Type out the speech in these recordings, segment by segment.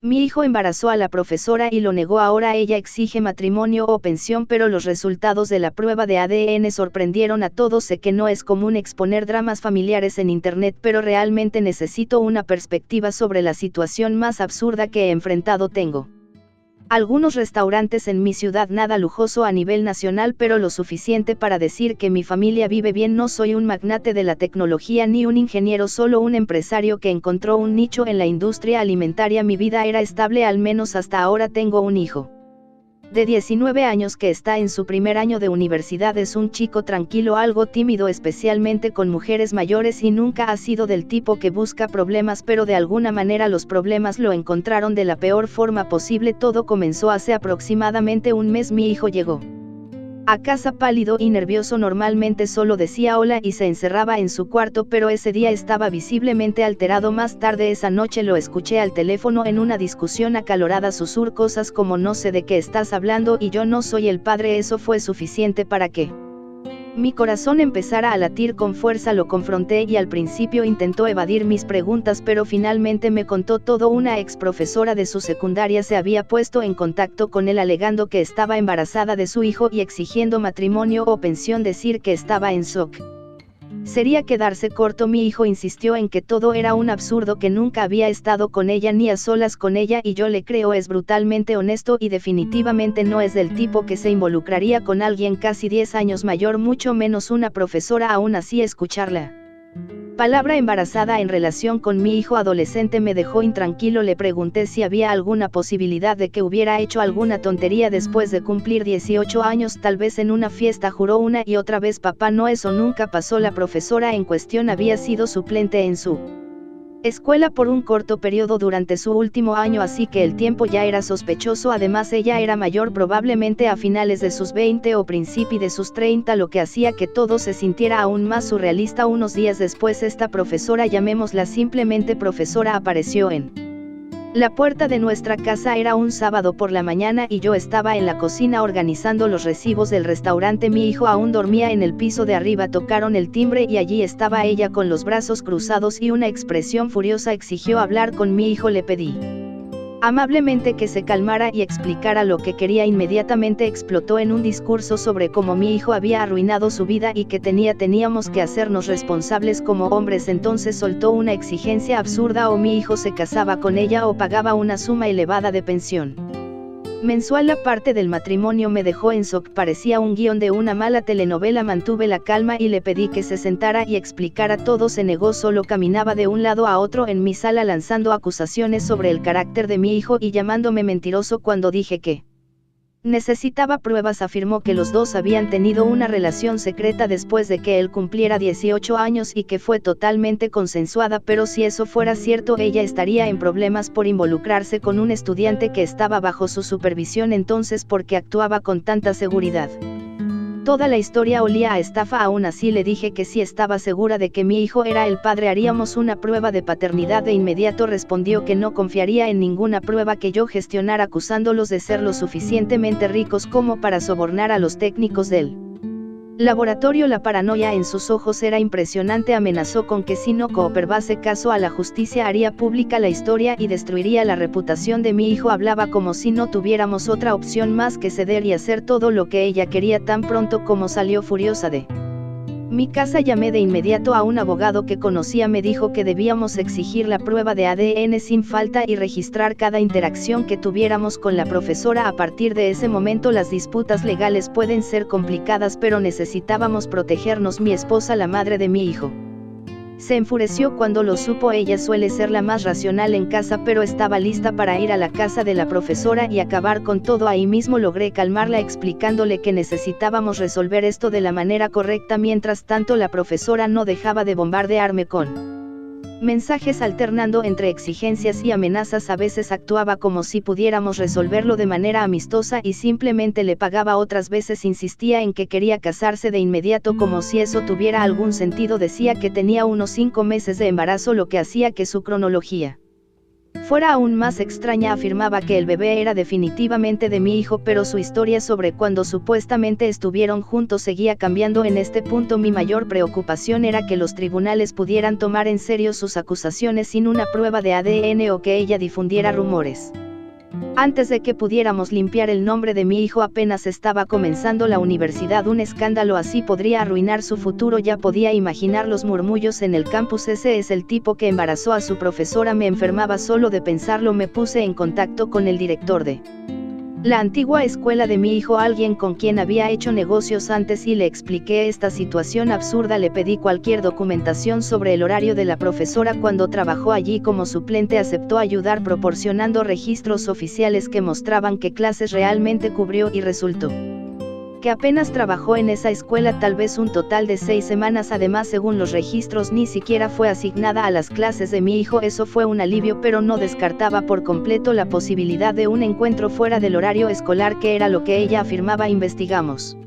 Mi hijo embarazó a la profesora y lo negó. Ahora ella exige matrimonio o pensión, pero los resultados de la prueba de ADN sorprendieron a todos. Sé que no es común exponer dramas familiares en internet, pero realmente necesito una perspectiva sobre la situación más absurda que he enfrentado. Tengo algunos restaurantes en mi ciudad, nada lujoso a nivel nacional, pero lo suficiente para decir que mi familia vive bien. No soy un magnate de la tecnología ni un ingeniero, solo un empresario que encontró un nicho en la industria alimentaria. Mi vida era estable, al menos hasta ahora. Tengo un hijo de 19 años que está en su primer año de universidad. Es un chico tranquilo, algo tímido, especialmente con mujeres mayores, y nunca ha sido del tipo que busca problemas, pero de alguna manera los problemas lo encontraron de la peor forma posible. Todo comenzó hace aproximadamente un mes. Mi hijo llegó a casa pálido y nervioso. Normalmente solo decía hola y se encerraba en su cuarto, pero ese día estaba visiblemente alterado. Más tarde esa noche lo escuché al teléfono en una discusión acalorada susurrar cosas como no sé de qué estás hablando y yo no soy el padre. Eso fue suficiente para que mi corazón empezara a latir con fuerza. Lo confronté y al principio intentó evadir mis preguntas, pero finalmente me contó todo. Una ex profesora de su secundaria se había puesto en contacto con él alegando que estaba embarazada de su hijo y exigiendo matrimonio o pensión. Decir que estaba en shock sería quedarse corto. Mi hijo insistió en que todo era un absurdo, que nunca había estado con ella ni a solas con ella, y yo le creo. Es brutalmente honesto y definitivamente no es del tipo que se involucraría con alguien casi 10 años mayor, mucho menos una profesora. Aún así, escucharla palabra embarazada en relación con mi hijo adolescente me dejó intranquilo. Le pregunté si había alguna posibilidad de que hubiera hecho alguna tontería después de cumplir 18 años, tal vez en una fiesta. Juró una y otra vez: papá, no, eso nunca pasó. La profesora en cuestión había sido suplente en su escuela por un corto periodo durante su último año, así que el tiempo ya era sospechoso. Además, ella era mayor, probablemente a finales de sus 20 o principios de sus 30, lo que hacía que todo se sintiera aún más surrealista. Unos días después, esta profesora, llamémosla simplemente profesora, apareció en la puerta de nuestra casa. Era un sábado por la mañana y yo estaba en la cocina organizando los recibos del restaurante. Mi hijo aún dormía en el piso de arriba. Tocaron el timbre y allí estaba ella con los brazos cruzados y una expresión furiosa. Exigió hablar con mi hijo. Le pedí amablemente que se calmara y explicara lo que quería. Inmediatamente explotó en un discurso sobre cómo mi hijo había arruinado su vida y que teníamos que hacernos responsables como hombres. Entonces soltó una exigencia absurda: o mi hijo se casaba con ella o pagaba una suma elevada de pensión mensual. La parte del matrimonio me dejó en shock, parecía un guión de una mala telenovela. Mantuve la calma y le pedí que se sentara y explicara todo. Se negó, solo caminaba de un lado a otro en mi sala lanzando acusaciones sobre el carácter de mi hijo y llamándome mentiroso cuando dije que necesitaba pruebas. Afirmó que los dos habían tenido una relación secreta después de que él cumpliera 18 años y que fue totalmente consensuada, pero si eso fuera cierto, ella estaría en problemas por involucrarse con un estudiante que estaba bajo su supervisión. Entonces, ¿por qué actuaba con tanta seguridad? Toda la historia olía a estafa. Aún así le dije que si estaba segura de que mi hijo era el padre, haríamos una prueba de paternidad. De inmediato respondió que no confiaría en ninguna prueba que yo gestionara, acusándolos de ser lo suficientemente ricos como para sobornar a los técnicos del laboratorio. La paranoia en sus ojos era impresionante. Amenazó con que si no cooperase caso a la justicia, haría pública la historia y destruiría la reputación de mi hijo. Hablaba como si no tuviéramos otra opción más que ceder y hacer todo lo que ella quería. Tan pronto como salió furiosa de mi casa, llamé de inmediato a un abogado que conocía. Me dijo que debíamos exigir la prueba de ADN sin falta y registrar cada interacción que tuviéramos con la profesora. A partir de ese momento las disputas legales pueden ser complicadas, pero necesitábamos protegernos. Mi esposa, la madre de mi hijo, se enfureció cuando lo supo. Ella suele ser la más racional en casa, pero estaba lista para ir a la casa de la profesora y acabar con todo ahí mismo. Logré calmarla explicándole que necesitábamos resolver esto de la manera correcta. Mientras tanto, la profesora no dejaba de bombardearme con mensajes alternando entre exigencias y amenazas. A veces actuaba como si pudiéramos resolverlo de manera amistosa y simplemente le pagaba. Otras veces insistía en que quería casarse de inmediato, como si eso tuviera algún sentido. Decía que tenía unos 5 meses de embarazo, lo que hacía que su cronología Fuera aún más extraña, afirmaba que el bebé era definitivamente de mi hijo, pero su historia sobre cuando supuestamente estuvieron juntos seguía cambiando. En este punto mi mayor preocupación era que los tribunales pudieran tomar en serio sus acusaciones sin una prueba de ADN o que ella difundiera rumores. Antes de que pudiéramos limpiar el nombre de mi hijo, apenas estaba comenzando la universidad. Un escándalo así podría arruinar su futuro. Ya podía imaginar los murmullos en el campus. Ese es el tipo que embarazó a su profesora. Me enfermaba solo de pensarlo. Me puse en contacto con el director de la antigua escuela de mi hijo, alguien con quien había hecho negocios antes, y le expliqué esta situación absurda. Le pedí cualquier documentación sobre el horario de la profesora cuando trabajó allí como suplente. Aceptó ayudar proporcionando registros oficiales que mostraban qué clases realmente cubrió, y resultó que apenas trabajó en esa escuela, tal vez un total de 6 semanas. Además, según los registros, ni siquiera fue asignada a las clases de mi hijo. Eso fue un alivio, pero no descartaba por completo la posibilidad de un encuentro fuera del horario escolar, que era lo que ella afirmaba. Investigamos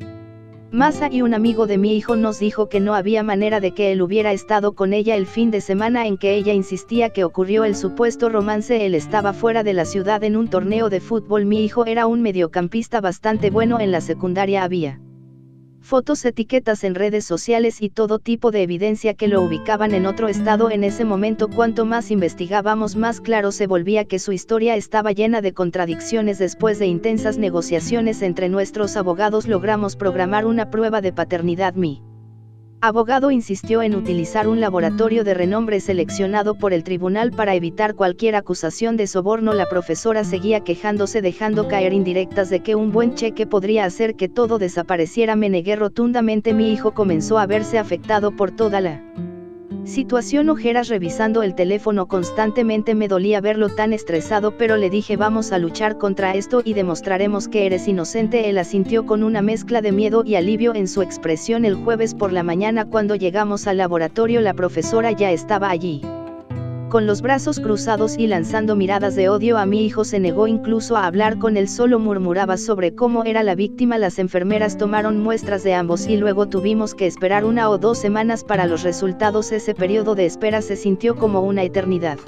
Masa y un amigo de mi hijo nos dijo que no había manera de que él hubiera estado con ella el fin de semana en que ella insistía que ocurrió el supuesto romance. Él estaba fuera de la ciudad en un torneo de fútbol. Mi hijo era un mediocampista bastante bueno. En la secundaria había fotos, etiquetas en redes sociales y todo tipo de evidencia que lo ubicaban en otro estado. En ese momento, cuanto más investigábamos, más claro se volvía que su historia estaba llena de contradicciones. Después de intensas negociaciones entre nuestros abogados, logramos programar una prueba de paternidad. Mi abogado insistió en utilizar un laboratorio de renombre seleccionado por el tribunal para evitar cualquier acusación de soborno. La profesora seguía quejándose, dejando caer indirectas de que un buen cheque podría hacer que todo desapareciera. Me negué rotundamente. Mi hijo comenzó a verse afectado por toda la situación. Ojeras revisando el teléfono constantemente. Me dolía verlo tan estresado, pero le dije: vamos a luchar contra esto y demostraremos que eres inocente. Él asintió con una mezcla de miedo y alivio en su expresión. El jueves por la mañana, cuando llegamos al laboratorio, la profesora ya estaba allí, con los brazos cruzados y lanzando miradas de odio a mi hijo. Se negó incluso a hablar con él, solo murmuraba sobre cómo era la víctima. Las enfermeras tomaron muestras de ambos y luego tuvimos que esperar 1 o 2 semanas para los resultados. Ese periodo de espera se sintió como una eternidad.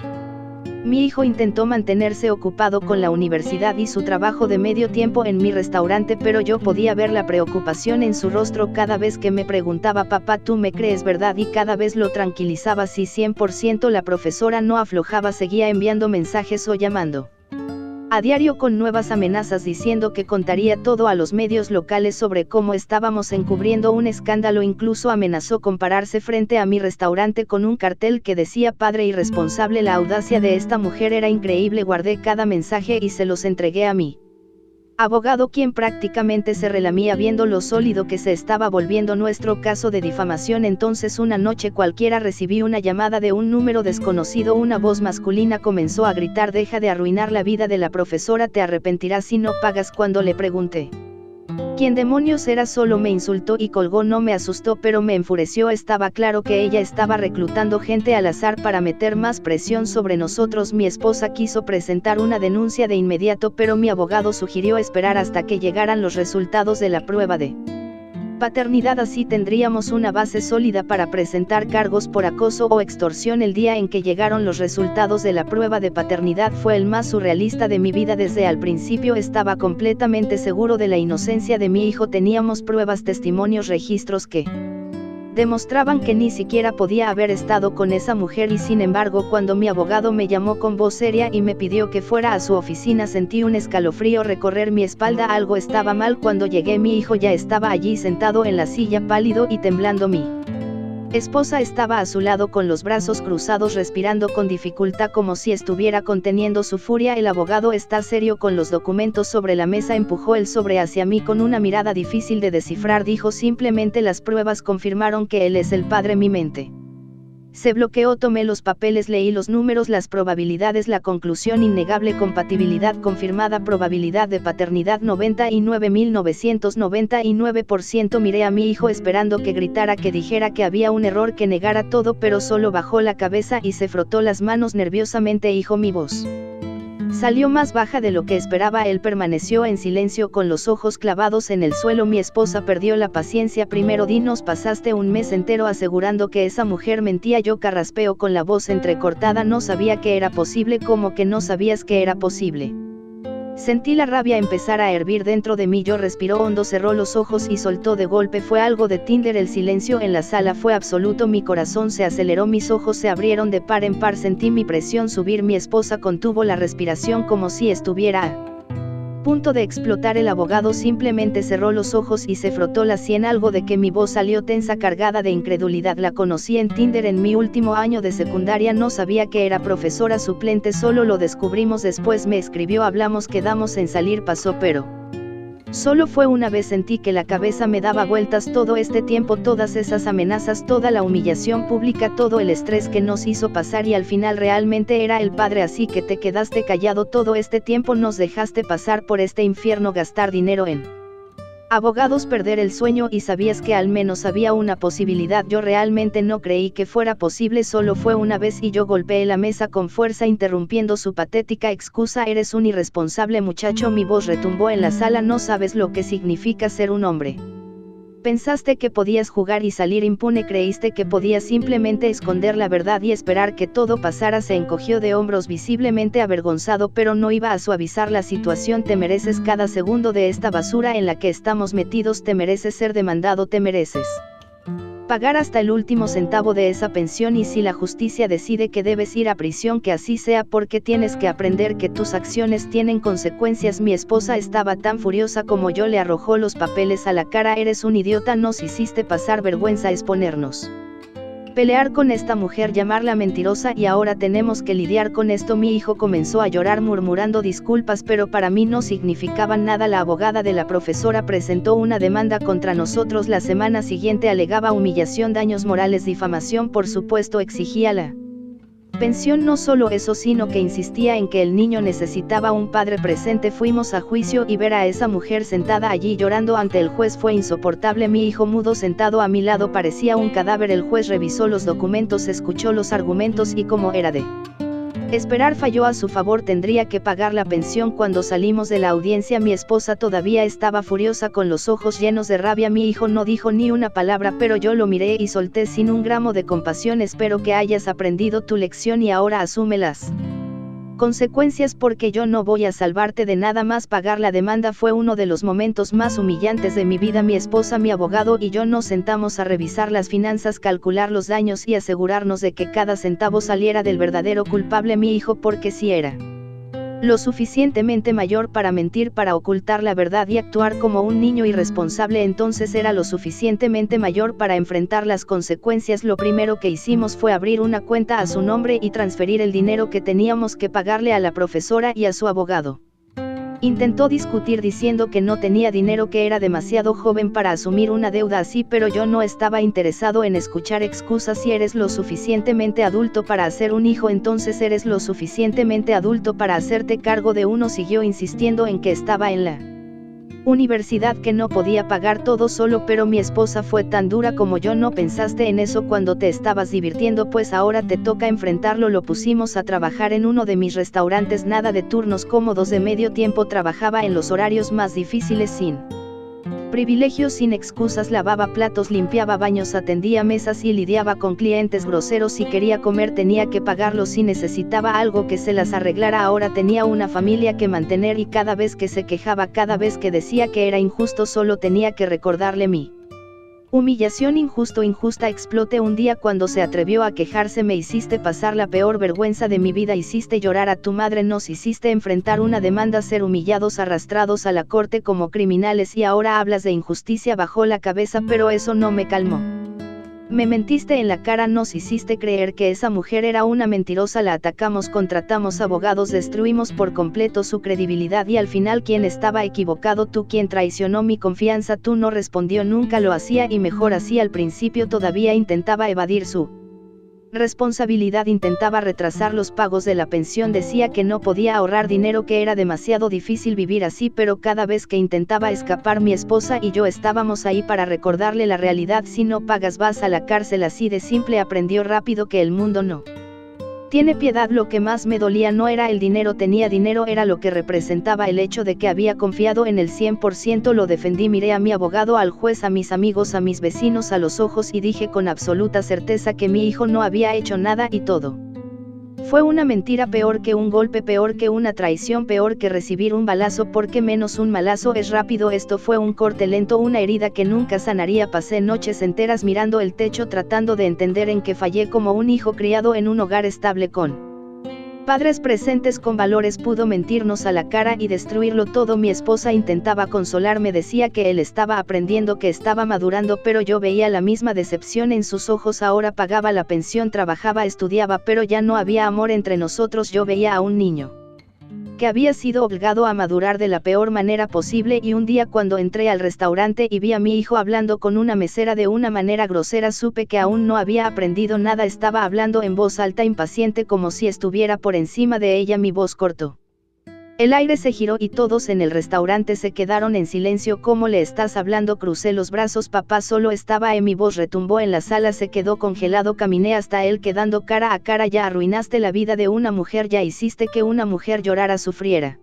Mi hijo intentó mantenerse ocupado con la universidad y su trabajo de medio tiempo en mi restaurante, pero yo podía ver la preocupación en su rostro cada vez que me preguntaba: papá, ¿tú me crees, verdad? Y cada vez lo tranquilizaba: sí, 100%. La profesora no aflojaba, seguía enviando mensajes o llamando a diario con nuevas amenazas, diciendo que contaría todo a los medios locales sobre cómo estábamos encubriendo un escándalo. Incluso amenazó con pararse frente a mi restaurante con un cartel que decía: padre irresponsable. La audacia de esta mujer era increíble. Guardé cada mensaje y se los entregué a mi abogado, quien prácticamente se relamía viendo lo sólido que se estaba volviendo nuestro caso de difamación. Entonces, una noche cualquiera, recibí una llamada de un número desconocido. Una voz masculina comenzó a gritar: deja de arruinar la vida de la profesora, te arrepentirás si no pagas. Cuando le pregunté quién demonios era, solo me insultó y colgó. No me asustó, pero me enfureció. Estaba claro que ella estaba reclutando gente al azar para meter más presión sobre nosotros. Mi esposa quiso presentar una denuncia de inmediato, pero mi abogado sugirió esperar hasta que llegaran los resultados de la prueba de paternidad. Así tendríamos una base sólida para presentar cargos por acoso o extorsión. El día en que llegaron los resultados de la prueba de paternidad fue el más surrealista de mi vida. Desde al principio estaba completamente seguro de la inocencia de mi hijo. Teníamos pruebas, testimonios, registros que demostraban que ni siquiera podía haber estado con esa mujer. Y sin embargo, cuando mi abogado me llamó con voz seria y me pidió que fuera a su oficina, sentí un escalofrío recorrer mi espalda. Algo estaba mal. Cuando llegué, mi hijo ya estaba allí sentado en la silla, pálido y temblando. Mi esposa estaba a su lado con los brazos cruzados, respirando con dificultad como si estuviera conteniendo su furia. El abogado está serio con los documentos sobre la mesa. Empujó el sobre hacia mí con una mirada difícil de descifrar. Dijo simplemente: las pruebas confirmaron que él es el padre. Mi mente se bloqueó. Tomé los papeles, leí los números, las probabilidades, la conclusión: innegable compatibilidad confirmada, probabilidad de paternidad 99.999%. Miré a mi hijo esperando que gritara, que dijera que había un error, que negara todo, pero solo bajó la cabeza y se frotó las manos nerviosamente. Hijo, mi voz Salió más baja de lo que esperaba. Él permaneció en silencio con los ojos clavados en el suelo. Mi esposa perdió la paciencia. Primero dinos, pasaste un mes entero asegurando que esa mujer mentía. Yo carraspeo con la voz entrecortada. No sabía que era posible. ¿Cómo que no sabías que era posible? Sentí la rabia empezar a hervir dentro de mí. Yo respiró hondo, cerró los ojos y soltó de golpe. Fue algo de Tinder. El silencio en la sala fue absoluto. Mi corazón se aceleró, mis ojos se abrieron de par en par. Sentí mi presión subir. Mi esposa contuvo la respiración como si estuviera a punto de explotar. El abogado simplemente cerró los ojos y se frotó la sien. Algo de que mi voz salió tensa, cargada de incredulidad. La conocí en Tinder en mi último año de secundaria. No sabía que era profesora suplente, solo lo descubrimos después. Me escribió, hablamos, quedamos en salir, pasó, pero solo fue una vez. Sentí que la cabeza me daba vueltas todo este tiempo, todas esas amenazas, toda la humillación pública, todo el estrés que nos hizo pasar, y al final realmente era el padre. Así que te quedaste callado todo este tiempo, nos dejaste pasar por este infierno, gastar dinero en abogados, perder el sueño, y sabías que al menos había una posibilidad. Yo realmente no creí que fuera posible, solo fue una vez. Y yo golpeé la mesa con fuerza interrumpiendo su patética excusa. Eres un irresponsable muchacho. Mi voz retumbó en la sala. No sabes lo que significa ser un hombre. Pensaste que podías jugar y salir impune, creíste que podías simplemente esconder la verdad y esperar que todo pasara. Se encogió de hombros visiblemente avergonzado, pero no iba a suavizar la situación. Te mereces cada segundo de esta basura en la que estamos metidos, te mereces ser demandado, te mereces pagar hasta el último centavo de esa pensión, y si la justicia decide que debes ir a prisión, que así sea, porque tienes que aprender que tus acciones tienen consecuencias. Mi esposa estaba tan furiosa como yo. Le arrojó los papeles a la cara. Eres un idiota, nos hiciste pasar vergüenza, exponernos, pelear con esta mujer, llamarla mentirosa, y ahora tenemos que lidiar con esto. Mi hijo comenzó a llorar murmurando disculpas, pero para mí no significaban nada. La abogada de la profesora presentó una demanda contra nosotros. La semana siguiente alegaba humillación, daños morales, difamación. Por supuesto exigía la pensión. No solo eso, sino que insistía en que el niño necesitaba un padre presente. Fuimos a juicio y ver a esa mujer sentada allí llorando ante el juez fue insoportable. Mi hijo mudo sentado a mi lado parecía un cadáver. El juez revisó los documentos, escuchó los argumentos y, como era de esperar, falló a su favor. Tendría que pagar la pensión. Cuando salimos de la audiencia, mi esposa todavía estaba furiosa, con los ojos llenos de rabia. Mi hijo no dijo ni una palabra, pero yo lo miré y solté sin un gramo de compasión. Espero que hayas aprendido tu lección y ahora asume las consecuencias, porque yo no voy a salvarte de nada más. Pagar la demanda fue uno de los momentos más humillantes de mi vida. Mi esposa, mi abogado y yo nos sentamos a revisar las finanzas, calcular los daños y asegurarnos de que cada centavo saliera del verdadero culpable, mi hijo, porque si era lo suficientemente mayor para mentir, para ocultar la verdad y actuar como un niño irresponsable, entonces era lo suficientemente mayor para enfrentar las consecuencias. Lo primero que hicimos fue abrir una cuenta a su nombre y transferir el dinero que teníamos que pagarle a la profesora y a su abogado. Intentó discutir diciendo que no tenía dinero, que era demasiado joven para asumir una deuda así, pero yo no estaba interesado en escuchar excusas. Si eres lo suficientemente adulto para hacer un hijo, entonces eres lo suficientemente adulto para hacerte cargo de uno. Siguió insistiendo en que estaba en la universidad, que no podía pagar todo solo, pero mi esposa fue tan dura como yo. No pensaste en eso cuando te estabas divirtiendo, pues ahora te toca enfrentarlo. Lo pusimos a trabajar en uno de mis restaurantes, nada de turnos cómodos de medio tiempo, trabajaba en los horarios más difíciles, sin privilegios, sin excusas, lavaba platos, limpiaba baños, atendía mesas y lidiaba con clientes groseros. Si quería comer tenía que pagarlo, si necesitaba algo que se las arreglara. Ahora tenía una familia que mantener y cada vez que se quejaba, cada vez que decía que era injusto, solo tenía que recordarle mi humillación. Injusta. Exploté un día cuando se atrevió a quejarse. Me hiciste pasar la peor vergüenza de mi vida, hiciste llorar a tu madre, nos hiciste enfrentar una demanda, ser humillados, arrastrados a la corte como criminales, y ahora hablas de injusticia. Bajó la cabeza, pero eso no me calmó. Me mentiste en la cara, nos hiciste creer que esa mujer era una mentirosa, la atacamos, contratamos abogados, destruimos por completo su credibilidad, y al final, ¿quién estaba equivocado? Tú. ¿Quién traicionó mi confianza? Tú. No respondió, nunca lo hacía, y mejor así. Al principio todavía intentaba evadir su responsabilidad, intentaba retrasar los pagos de la pensión, decía que no podía ahorrar dinero, que era demasiado difícil vivir así, pero cada vez que intentaba escapar, mi esposa y yo estábamos ahí para recordarle la realidad: si no pagas vas a la cárcel, así de simple. Aprendió rápido que el mundo no Tiene piedad, lo que más me dolía no era el dinero, tenía dinero, era lo que representaba el hecho de que había confiado en el 100%, lo defendí, miré a mi abogado, al juez, a mis amigos, a mis vecinos a los ojos y dije con absoluta certeza que mi hijo no había hecho nada y todo fue una mentira, peor que un golpe, peor que una traición, peor que recibir un balazo, porque menos un malazo es rápido, esto fue un corte lento, una herida que nunca sanaría. Pasé noches enteras mirando el techo tratando de entender en qué fallé. Como un hijo criado en un hogar estable con padres presentes con valores, pudo mentirnos a la cara y destruirlo todo. Mi esposa intentaba consolarme, decía que él estaba aprendiendo, que estaba madurando, pero yo veía la misma decepción en sus ojos. Ahora pagaba la pensión, trabajaba, estudiaba, pero ya no había amor entre nosotros. Yo veía a un niño que había sido obligado a madurar de la peor manera posible, y un día cuando entré al restaurante y vi a mi hijo hablando con una mesera de una manera grosera, supe que aún no había aprendido nada. Estaba hablando en voz alta, impaciente, como si estuviera por encima de ella. Mi voz cortó. El aire se giró y todos en el restaurante se quedaron en silencio. ¿Cómo le estás hablando? Crucé los brazos. Papá solo estaba en mi voz retumbó en la sala, se quedó congelado. Caminé hasta él quedando cara a cara. Ya arruinaste la vida de una mujer, ya hiciste que una mujer llorara, sufriera,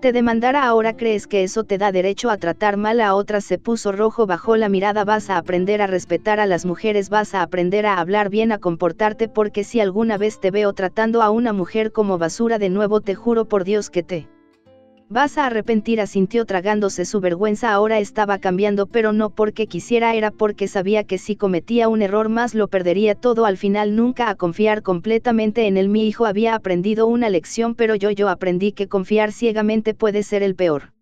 te demandara. Ahora crees que eso te da derecho a tratar mal a otras. Se puso rojo, bajó la mirada. Vas a aprender a respetar a las mujeres, vas a aprender a hablar bien, a comportarte, porque si alguna vez te veo tratando a una mujer como basura de nuevo, te juro por Dios que te vas a arrepentir. Asintió tragándose su vergüenza. Ahora estaba cambiando, pero no porque quisiera, era porque sabía que si cometía un error más lo perdería todo. Al final nunca a confiar completamente en él. Mi hijo había aprendido una lección, pero yo aprendí que confiar ciegamente puede ser el peor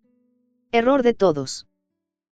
error de todos.